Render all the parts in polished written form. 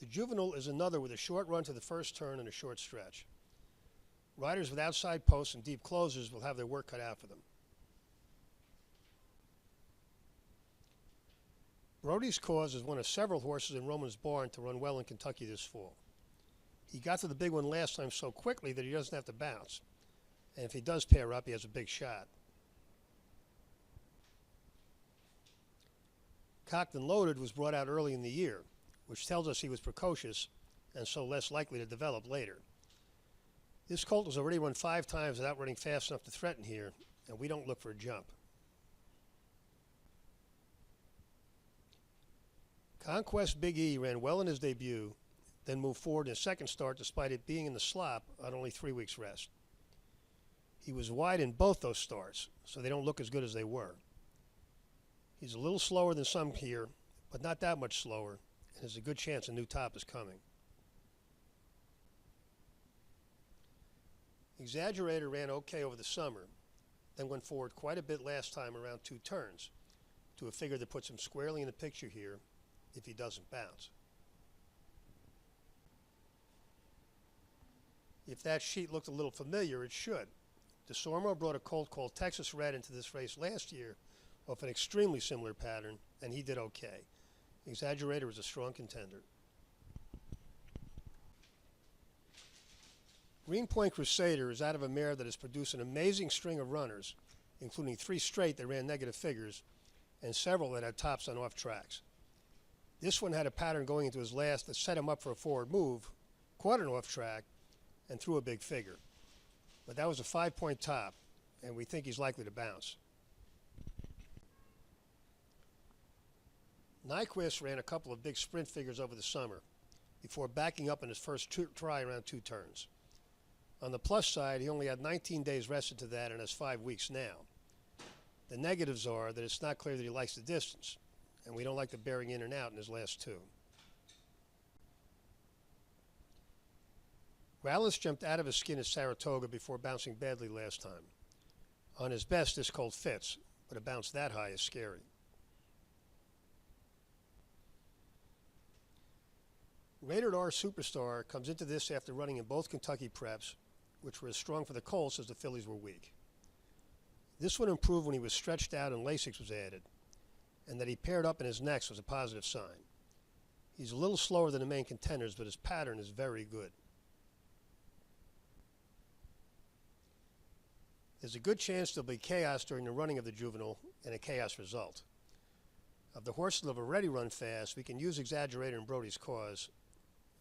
The Juvenile is another with a short run to the first turn and a short stretch. Riders with outside posts and deep closers will have their work cut out for them. Brody's Cause is one of several horses in Roman's barn to run well in Kentucky this fall. He got to the big one last time so quickly that he doesn't have to bounce. And if he does pair up, he has a big shot. Cocked and Loaded was brought out early in the year, which tells us he was precocious and so less likely to develop later. This colt was already run 5 times without running fast enough to threaten here, and we don't look for a jump. Conquest Big E ran well in his debut, then moved forward in his second start despite it being in the slop on only 3 weeks rest. He was wide in both those starts, so they don't look as good as they were. He's a little slower than some here, but not that much slower, and there's a good chance a new top is coming. Exaggerator ran okay over the summer, then went forward quite a bit last time around 2 turns, to a figure that puts him squarely in the picture here if he doesn't bounce. If that sheet looked a little familiar, it should. DeSormo brought a colt called Texas Red into this race last year off an extremely similar pattern, and he did okay. Exaggerator is a strong contender. Greenpoint Crusader is out of a mare that has produced an amazing string of runners, including 3 straight that ran negative figures, and several that had tops on off tracks. This one had a pattern going into his last that set him up for a forward move, caught an off track, and threw a big figure. But that was a 5-point top, and we think he's likely to bounce. Nyquist ran a couple of big sprint figures over the summer before backing up in his first try around 2 turns. On the plus side, he only had 19 days rested to that and has 5 weeks now. The negatives are that it's not clear that he likes the distance, and we don't like the bearing in and out in his last 2. Rallis jumped out of his skin at Saratoga before bouncing badly last time. On his best, this colt fits, but a bounce that high is scary. Rated R Superstar comes into this after running in both Kentucky preps, which were as strong for the colts as the fillies were weak. This one improved when he was stretched out and Lasix was added, and that he paired up in his next was a positive sign. He's a little slower than the main contenders, but his pattern is very good. There's a good chance there'll be chaos during the running of the Juvenile and a chaos result. Of the horses that have already run fast, we can use Exaggerator and Brody's Cause.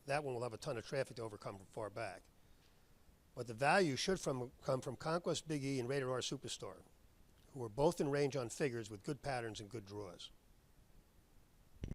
That one will have a ton of traffic to overcome from far back. But the value should come from Conquest Big E and Rated R Superstar, who are both in range on figures with good patterns and good draws.